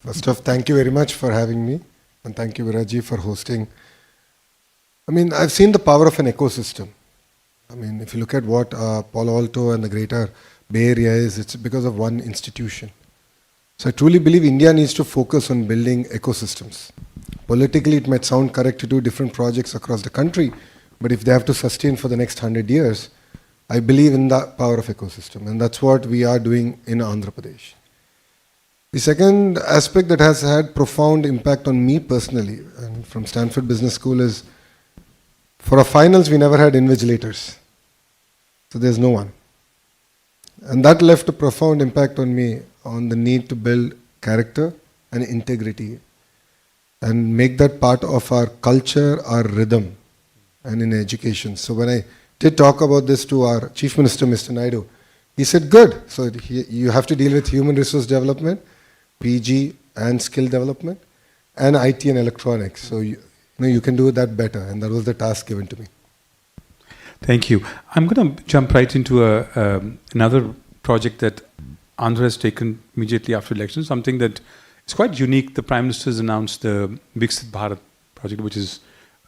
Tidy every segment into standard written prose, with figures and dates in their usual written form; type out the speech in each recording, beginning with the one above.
First off, thank you very much for having me, and thank you, Viraji, for hosting. I mean, I've seen the power of an ecosystem. I mean, if you look at what Palo Alto and the greater Bay Area is, it's because of one institution. So I truly believe India needs to focus on building ecosystems. Politically, it might sound correct to do different projects across the country, but if they have to sustain for the next 100 years, I believe in the power of ecosystem, and that's what we are doing in Andhra Pradesh. The second aspect that has had profound impact on me personally, and from Stanford Business School, is for our finals, we never had invigilators. So there's no one. And that left a profound impact on me on the need to build character and integrity and make that part of our culture, our rhythm, and in education. So when I did talk about this to our Chief Minister, Mr. Naidu, he said, good. So you have to deal with human resource development, PG and skill development, and IT and electronics. So you can do that better, and that was the task given to me. Thank you. I'm going to jump right into another project that Andhra has taken immediately after election, something that is quite unique. The Prime Minister has announced the Viksit Bharat project, which is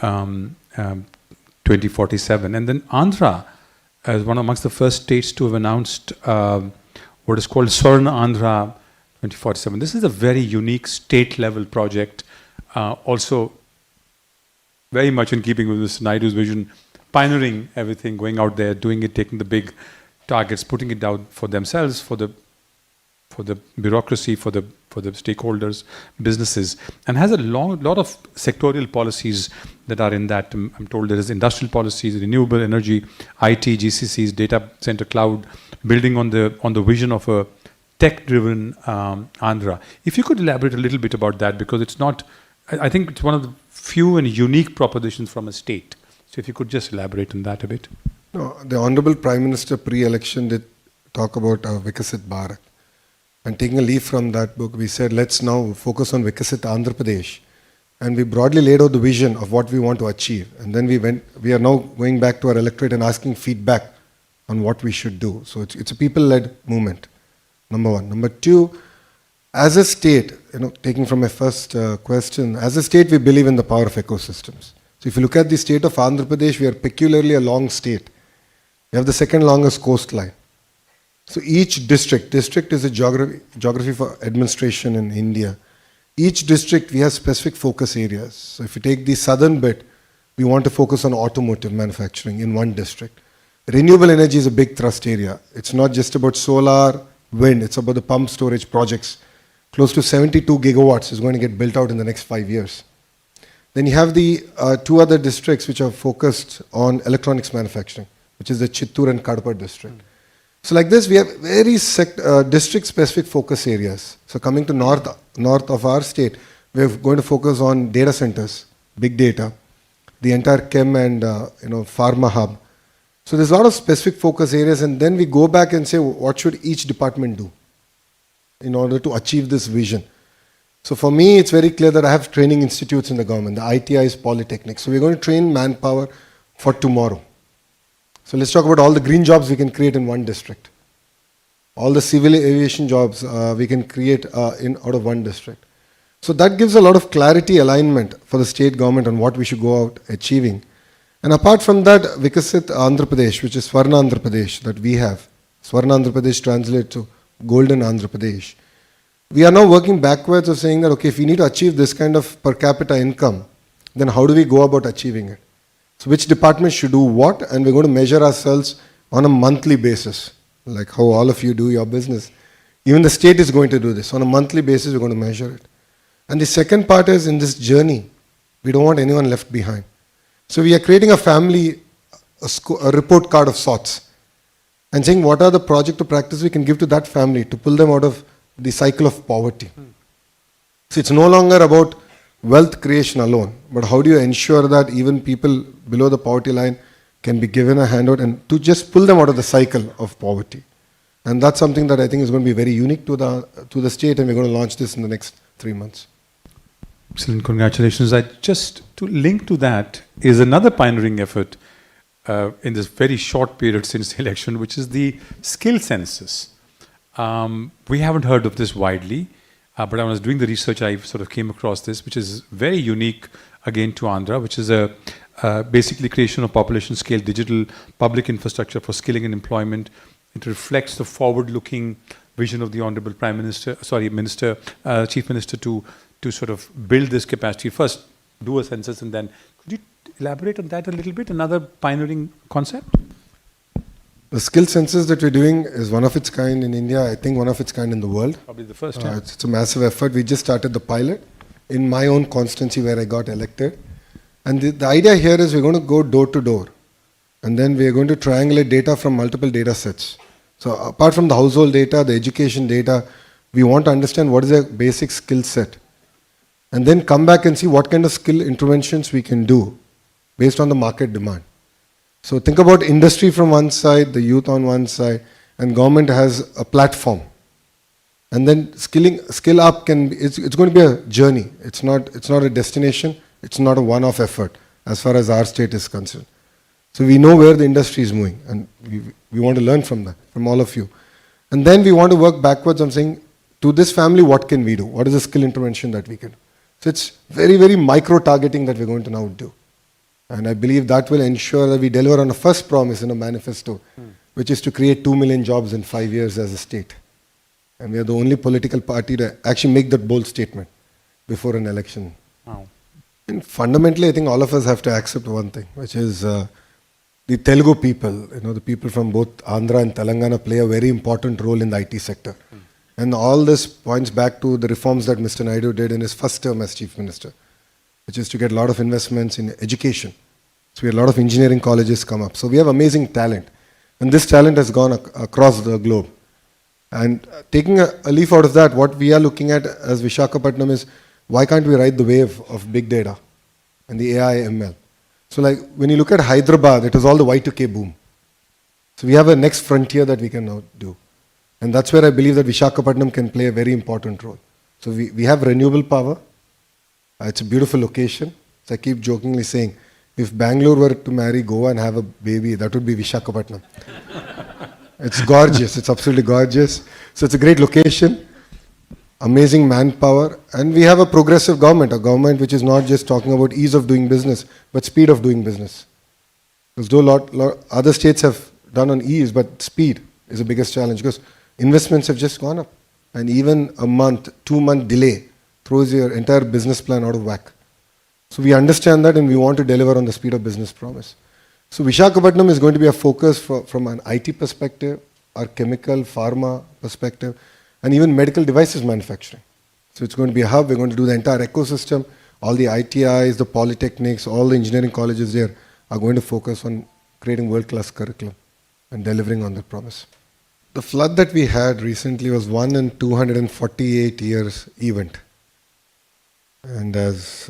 2047. And then Andhra is one amongst the first states to have announced what is called Swarna Andhra 2047. This is a very unique state-level project, also very much in keeping with Mr. Naidu's vision, pioneering everything, going out there, doing it, taking the big targets, putting it down for themselves, for the bureaucracy, for the stakeholders, businesses, and has a lot of sectorial policies that are in that. I'm told there is industrial policies, renewable energy, IT, GCCs, data center, cloud, building on the vision of a tech-driven Andhra. If you could elaborate a little bit about that, because it's not, I think it's one of the few and unique propositions from a state. So if you could just elaborate on that a bit. No, the Honorable Prime Minister pre-election did talk about Viksit Bharat. And taking a leaf from that book, we said, let's now focus on Viksit Andhra Pradesh. And we broadly laid out the vision of what we want to achieve. And then we are now going back to our electorate and asking feedback on what we should do. So it's a people-led movement, number one. Number two, as a state, taking from my first question, as a state, we believe in the power of ecosystems. So if you look at the state of Andhra Pradesh, we are peculiarly a long state. We have the second longest coastline. So each district is a geography for administration in India. Each district, we have specific focus areas. So if you take the southern bit, we want to focus on automotive manufacturing in one district. Renewable energy is a big thrust area. It's not just about solar, wind, it's about the pump storage projects. Close to 72 gigawatts is going to get built out in the next 5 years. Then you have the two other districts which are focused on electronics manufacturing, which is the Chittoor and Kadapa district. So like this, we have very district-specific focus areas. So coming to north of our state, we're going to focus on data centers, big data, the entire chem and pharma hub. So there's a lot of specific focus areas, and then we go back and say, what should each department do in order to achieve this vision? So for me, it's very clear that I have training institutes in the government. The ITI is polytechnic. So we're going to train manpower for tomorrow. So let's talk about all the green jobs we can create in one district. All the civil aviation jobs we can create out of one district. So that gives a lot of clarity, alignment for the state government on what we should go out achieving. And apart from that, Viksit Andhra Pradesh, which is Swarna Andhra Pradesh that we have. Swarna Andhra Pradesh translates to Golden Andhra Pradesh. We are now working backwards of saying that, okay, if we need to achieve this kind of per capita income, then how do we go about achieving it? So which department should do what, and we're going to measure ourselves on a monthly basis, like how all of you do your business. Even the state is going to do this. On a monthly basis, we're going to measure it. And the second part is, in this journey, we don't want anyone left behind. So we are creating a family, a report card of sorts, and saying what are the project or practice we can give to that family to pull them out of the cycle of poverty. So it's no longer about wealth creation alone, but how do you ensure that even people below the poverty line can be given a handout and to just pull them out of the cycle of poverty. And that's something that I think is going to be very unique to the state, and we're going to launch this in the next 3 months. Excellent, congratulations. Just to link to that is another pioneering effort in this very short period since the election, which is the skill census. We haven't heard of this widely. But when I was doing the research, I sort of came across this, which is very unique again to Andhra, which is a basically creation of population scale digital public infrastructure for skilling and employment. It reflects the forward-looking vision of the Honorable Chief Minister to sort of build this capacity. First, do a census, and then could you elaborate on that a little bit? Another pioneering concept? The skill census that we're doing is one of its kind in India, I think one of its kind in the world. Probably the first time. It's a massive effort. We just started the pilot in my own constituency where I got elected. And the idea here is we're going to go door to door. And then we're going to triangulate data from multiple data sets. So apart from the household data, the education data, we want to understand what is a basic skill set. And then come back and see what kind of skill interventions we can do based on the market demand. So think about industry from one side, the youth on one side, and government has a platform. And then skill up it's going to be a journey. It's not a destination. It's not a one-off effort as far as our state is concerned. So we know where the industry is moving, and we want to learn from that, from all of you. And then we want to work backwards on saying, to this family, what can we do? What is the skill intervention that we can do? So it's very, very micro-targeting that we're going to now do. And I believe that will ensure that we deliver on the first promise in a manifesto, which is to create 2 million jobs in 5 years as a state. And we are the only political party to actually make that bold statement before an election. Wow. And fundamentally, I think all of us have to accept one thing, which is the Telugu people, the people from both Andhra and Telangana play a very important role in the IT sector. And all this points back to the reforms that Mr. Naidu did in his first term as Chief Minister, which is to get a lot of investments in education. So we had a lot of engineering colleges come up. So we have amazing talent. And this talent has gone across the globe. And taking a leaf out of that, what we are looking at as Visakhapatnam is, why can't we ride the wave of big data and the AI ML? So like when you look at Hyderabad, it was all the Y2K boom. So we have a next frontier that we can now do. And that's where I believe that Visakhapatnam can play a very important role. So we have renewable power. It's a beautiful location. So I keep jokingly saying, if Bangalore were to marry Goa and have a baby, that would be Visakhapatnam. It's gorgeous. It's absolutely gorgeous. So it's a great location, amazing manpower, and we have a progressive government, a government which is not just talking about ease of doing business, but speed of doing business. Because though lot other states have done on ease, but speed is the biggest challenge because investments have just gone up. And even a month, 2-month delay throws your entire business plan out of whack. So we understand that and we want to deliver on the speed of business promise. So Visakhapatnam is going to be a focus from an IT perspective, our chemical, pharma perspective, and even medical devices manufacturing. So it's going to be a hub. We're going to do the entire ecosystem. All the ITIs, the polytechnics, all the engineering colleges there are going to focus on creating world-class curriculum and delivering on that promise. The flood that we had recently was 1 in 248 years event. And as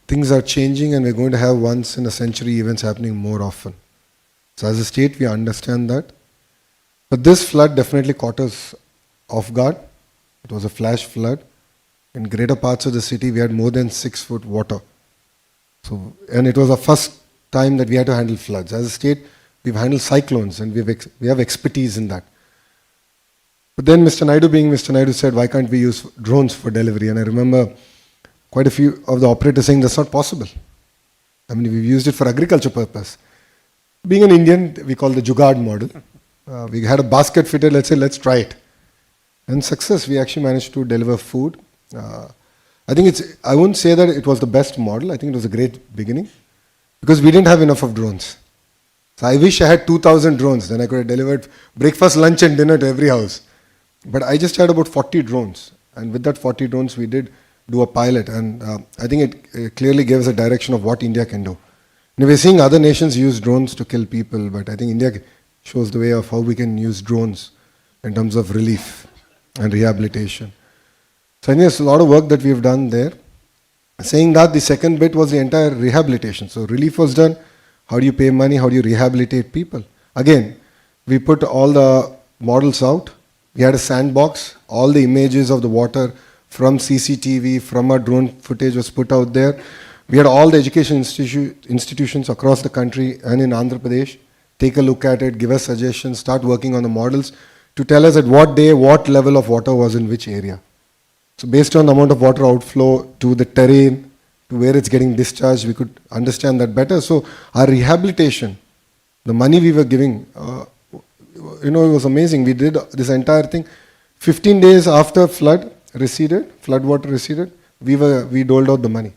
things are changing and we're going to have once in a century events happening more often. So as a state, we understand that. But this flood definitely caught us off guard. It was a flash flood. In greater parts of the city, we had more than 6 foot water. And it was the first time that we had to handle floods. As a state, we've handled cyclones and we have expertise in that. But then Mr. Naidu being Mr. Naidu said, why can't we use drones for delivery? And I remember quite a few of the operators saying that's not possible. I mean, we've used it for agriculture purpose. Being an Indian, we call the Jugaad model. We had a basket fitted, let's say, let's try it. And success, we actually managed to deliver food. I wouldn't say that it was the best model. I think it was a great beginning because we didn't have enough of drones. So I wish I had 2,000 drones. Then I could have delivered breakfast, lunch and dinner to every house. But I just had about 40 drones. And with that 40 drones, we did do a pilot. And I think it clearly gave us a direction of what India can do. And we're seeing other nations use drones to kill people. But I think India shows the way of how we can use drones in terms of relief and rehabilitation. So I think there's a lot of work that we've done there. Saying that, the second bit was the entire rehabilitation. So relief was done. How do you pay money? How do you rehabilitate people? Again, we put all the models out. We had a sandbox. All the images of the water from CCTV, from our drone footage was put out there. We had all the education institutions across the country and in Andhra Pradesh take a look at it, give us suggestions, start working on the models to tell us at what day, what level of water was in which area. So based on the amount of water outflow to the terrain, to where it's getting discharged, we could understand that better. So our rehabilitation, the money we were giving, it was amazing. We did this entire thing. 15 days after flood water receded, we doled out the money.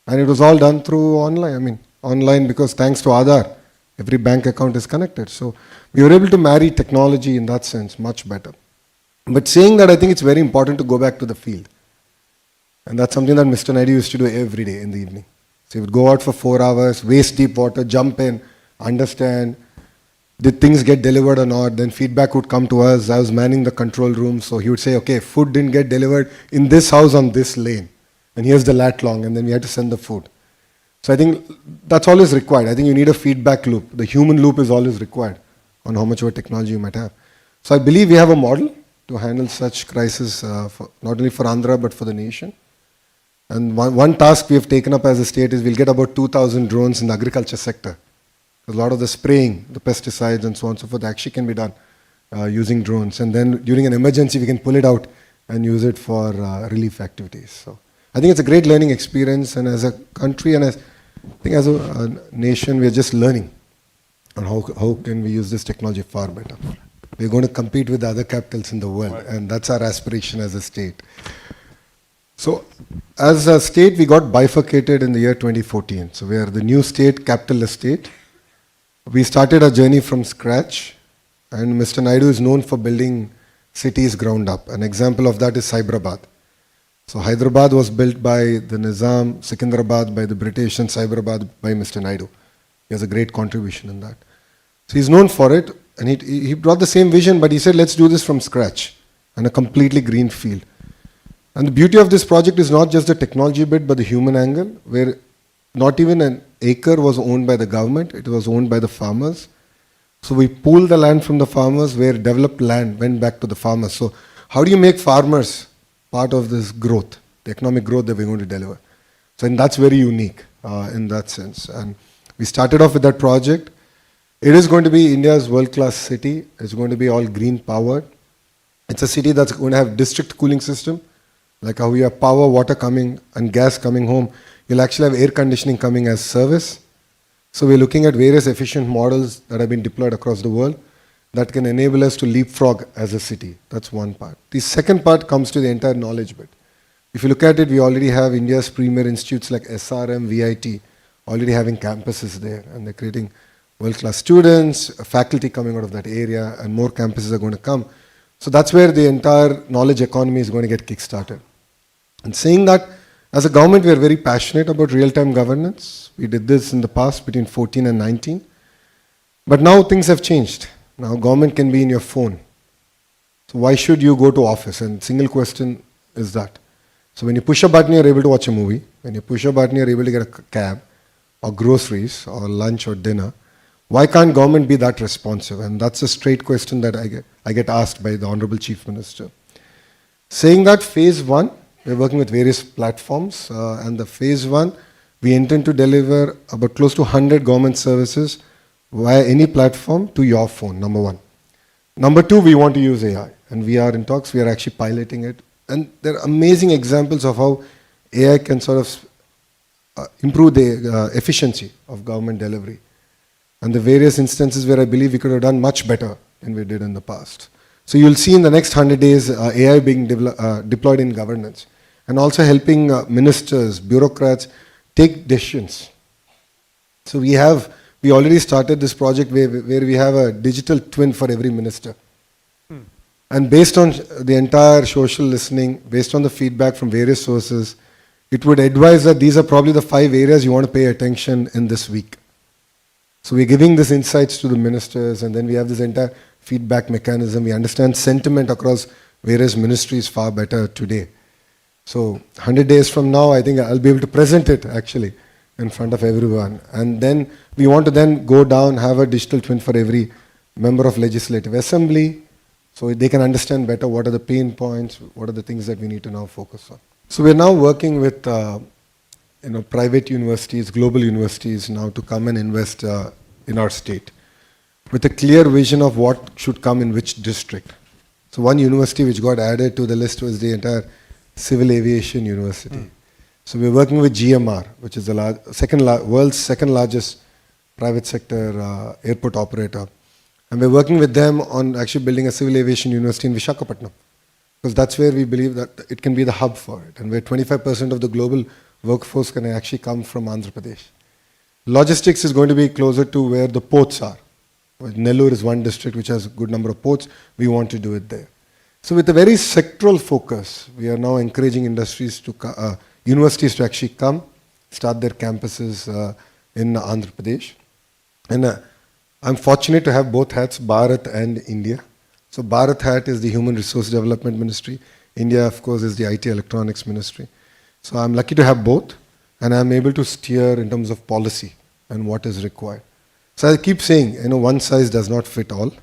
And it was all done through online. Online because thanks to Aadhaar, every bank account is connected. So we were able to marry technology in that sense much better. But saying that, I think it's very important to go back to the field. And that's something that Mr. Naidu used to do every day in the evening. So he would go out for 4 hours, waist deep water, jump in, understand, did things get delivered or not? Then feedback would come to us. I was manning the control room. So he would say, okay, food didn't get delivered in this house on this lane. And here's the lat long. And then we had to send the food. So I think that's always required. I think you need a feedback loop. The human loop is always required on how much of a technology you might have. So I believe we have a model to handle such crisis, not only for Andhra, but for the nation. And one task we have taken up as a state is we'll get about 2,000 drones in the agriculture sector. A lot of the spraying, the pesticides and so on and so forth actually can be done using drones. And then during an emergency, we can pull it out and use it for relief activities. So I think it's a great learning experience. And as a country and I think as a nation, we're just learning on how can we use this technology far better. We're going to compete with the other capitals in the world. Right. And that's our aspiration as a state. So as a state, we got bifurcated in the year 2014. So we are the new state, capitalist state. We started our journey from scratch, and Mr. Naidu is known for building cities ground up. An example of that is Hyderabad. So Hyderabad was built by the Nizam, Secunderabad by the British, and Cyberabad by Mr. Naidu. He has a great contribution in that. So he's known for it, and he brought the same vision, but he said, let's do this from scratch, and a completely green field. And the beauty of this project is not just the technology bit, but the human angle, where not even an acre was owned by the government, it was owned by the farmers. So we pooled the land from the farmers, where developed land went back to the farmers. So how do you make farmers part of this growth, the economic growth that we're going to deliver? So and that's very unique in that sense. And we started off with that project. It is going to be India's world-class city. It's going to be all green powered. It's a city that's going to have district cooling system. Like how we have power, water coming and gas coming home, you'll actually have air conditioning coming as service. So we're looking at various efficient models that have been deployed across the world that can enable us to leapfrog as a city. That's one part. The second part comes to the entire knowledge bit. If you look at it, we already have India's premier institutes like SRM, VIT, already having campuses there, and they're creating world-class students, faculty coming out of that area, and more campuses are going to come. So that's where the entire knowledge economy is going to get kick-started. And saying that, as a government, we are very passionate about real-time governance. We did this in the past between 14 and 19. But now things have changed. Now government can be in your phone. So why should you go to office? And single question is that. So when you push a button, you're able to watch a movie. When you push a button, you're able to get a cab or groceries or lunch or dinner. Why can't government be that responsive? And that's a straight question that I get asked by the Honorable Chief Minister. Saying that, phase one, we're working with various platforms, and the phase one, we intend to deliver about close to 100 government services via any platform to your phone, number one. Number two, we want to use AI, and we are in talks, we are actually piloting it. And there are amazing examples of how AI can sort of improve the efficiency of government delivery. And the various instances where I believe we could have done much better than we did in the past. So you'll see in the next 100 days AI being deployed in governance, and also helping ministers, bureaucrats take decisions. So we already started this project where we have a digital twin for every minister. And based on the entire social listening, based on the feedback from various sources, it would advise that these are probably the 5 areas you want to pay attention in this week. So we're giving these insights to the ministers, and then we have this entire feedback mechanism. We understand sentiment across various ministries far better today. So 100 days from now, I think I'll be able to present it actually in front of everyone. And then we want to then go down, have a digital twin for every member of Legislative Assembly, so they can understand better what are the pain points, what are the things that we need to now focus on. So we're now working with private universities, global universities now to come and invest in our state. with a clear vision of what should come in which district. So one university which got added to the list was the entire Civil Aviation University. So we're working with GMR, which is the world's second largest private sector airport operator. And we're working with them on actually building a civil aviation university in Visakhapatnam, because that's where we believe that it can be the hub for it, and where 25% of the global workforce can actually come from Andhra Pradesh. Logistics is going to be closer to where the ports are. Nellore is one district which has a good number of ports. We want to do it there. So with a very sectoral focus, we are now encouraging universities to actually come, start their campuses in Andhra Pradesh. And I'm fortunate to have both hats, Bharat and India. So Bharat hat is the Human Resource Development Ministry. India, of course, is the IT Electronics Ministry. So I'm lucky to have both, and I'm able to steer in terms of policy and what is required. So I keep saying, one size does not fit all.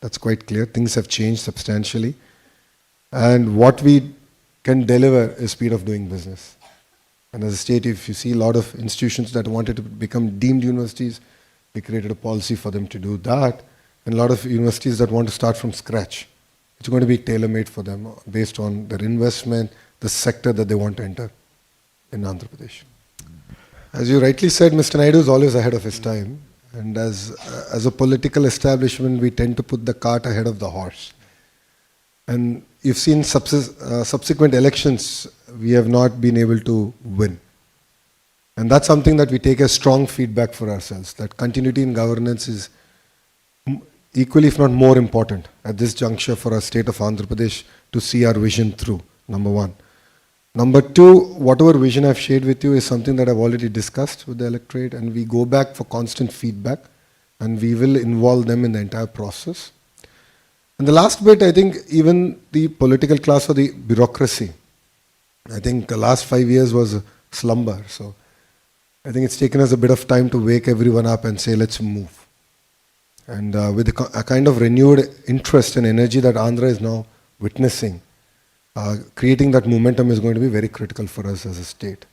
That's quite clear. Things have changed substantially. And what we can deliver is speed of doing business. And as a state, if you see a lot of institutions that wanted to become deemed universities, we created a policy for them to do that. And a lot of universities that want to start from scratch, it's going to be tailor-made for them based on their investment, the sector that they want to enter in Andhra Pradesh. As you rightly said, Mr. Naidu is always ahead of his time. And as a political establishment, we tend to put the cart ahead of the horse. And you've seen subsequent elections, we have not been able to win. And that's something that we take as strong feedback for ourselves, that continuity in governance is equally, if not more important at this juncture for our state of Andhra Pradesh to see our vision through, number one. Number two, whatever vision I've shared with you is something that I've already discussed with the electorate, and we go back for constant feedback, and we will involve them in the entire process. And the last bit, I think even the political class or the bureaucracy, I think the last 5 years was a slumber. So I think it's taken us a bit of time to wake everyone up and say, let's move. And with a kind of renewed interest and energy that Andhra is now witnessing, creating that momentum is going to be very critical for us as a state.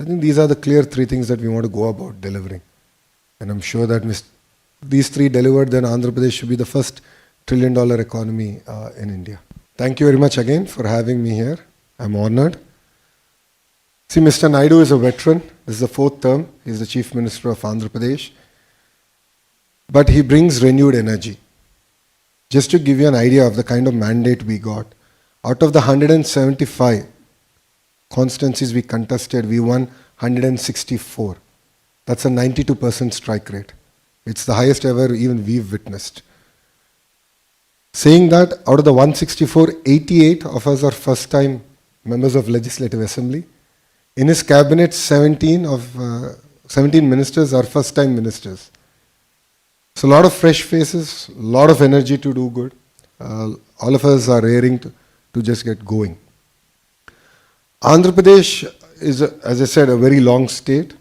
I think these are the clear three things that we want to go about delivering. And I'm sure that these three delivered, then Andhra Pradesh should be the first $1 trillion economy in India. Thank you very much again for having me here. I'm honored. See, Mr. Naidu is a veteran. This is the 4th term. He's the Chief Minister of Andhra Pradesh. But he brings renewed energy. Just to give you an idea of the kind of mandate we got, out of the 175 constituencies we contested, we won 164. That's a 92% strike rate. It's the highest ever even we've witnessed. Saying that, out of the 164, 88 of us are first-time members of Legislative Assembly. In his cabinet, 17 ministers are first-time ministers. So a lot of fresh faces, a lot of energy to do good. All of us are raring to just get going. Andhra Pradesh is, as I said, a very long state,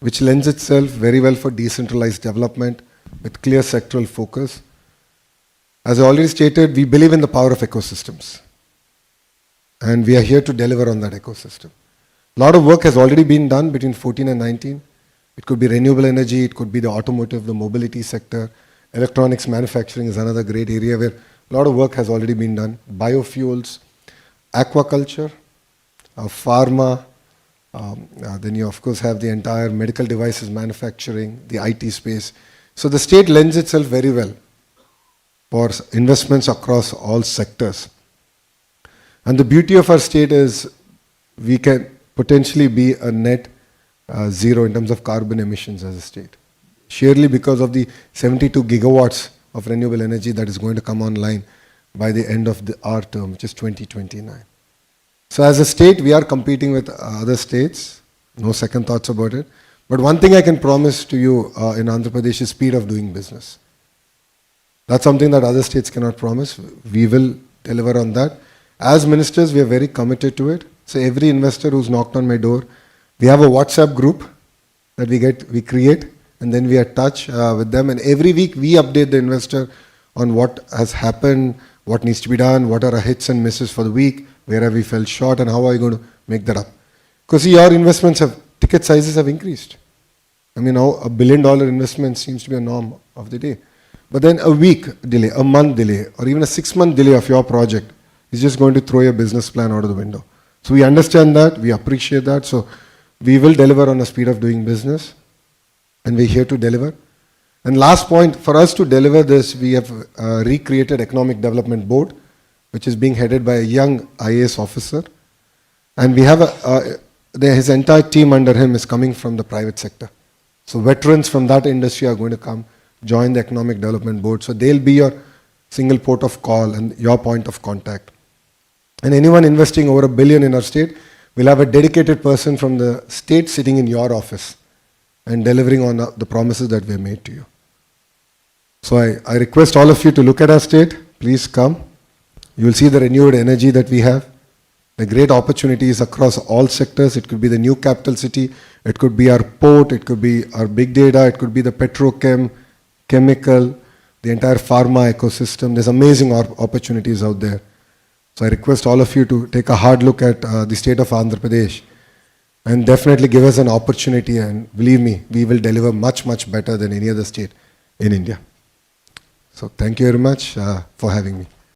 which lends itself very well for decentralized development with clear sectoral focus. As I already stated, we believe in the power of ecosystems. And we are here to deliver on that ecosystem. A lot of work has already been done between 14 and 19. It could be renewable energy, it could be the automotive, the mobility sector. Electronics manufacturing is another great area where a lot of work has already been done. Biofuels, aquaculture, pharma, then you of course have the entire medical devices manufacturing, the IT space. So the state lends itself very well for investments across all sectors. And the beauty of our state is we can potentially be a net zero in terms of carbon emissions as a state. Sheerly because of the 72 gigawatts of renewable energy that is going to come online by the end of our term, which is 2029. So as a state, we are competing with other states, no second thoughts about it. But one thing I can promise to you in Andhra Pradesh is speed of doing business. That's something that other states cannot promise. We will deliver on that. As ministers, we are very committed to it. So every investor who's knocked on my door, we have a WhatsApp group that we create, and then we are in touch with them. And every week we update the investor on what has happened, what needs to be done, what are our hits and misses for the week, where have we fell short, and how are you going to make that up. Because your investments ticket sizes have increased. I mean, now $1 billion investment seems to be a norm of the day. But then a week delay, a month delay, or even a 6-month delay of your project is just going to throw your business plan out of the window. So we understand that, we appreciate that. So we will deliver on the speed of doing business, and we're here to deliver. And last point, for us to deliver this, we have recreated Economic Development Board, which is being headed by a young IAS officer. And we have his entire team under him is coming from the private sector. So veterans from that industry are going to come, join the Economic Development Board. So they'll be your single port of call and your point of contact. And anyone investing over $1 billion in our state will have a dedicated person from the state sitting in your office and delivering on the promises that we have made to you. So I request all of you to look at our state. Please come. You will see the renewed energy that we have, the great opportunities across all sectors. It could be the new capital city, it could be our port, it could be our big data, it could be the petrochem, chemical, the entire pharma ecosystem. There's amazing opportunities out there. So I request all of you to take a hard look at the state of Andhra Pradesh and definitely give us an opportunity, and believe me, we will deliver much, much better than any other state in India. So thank you very much for having me.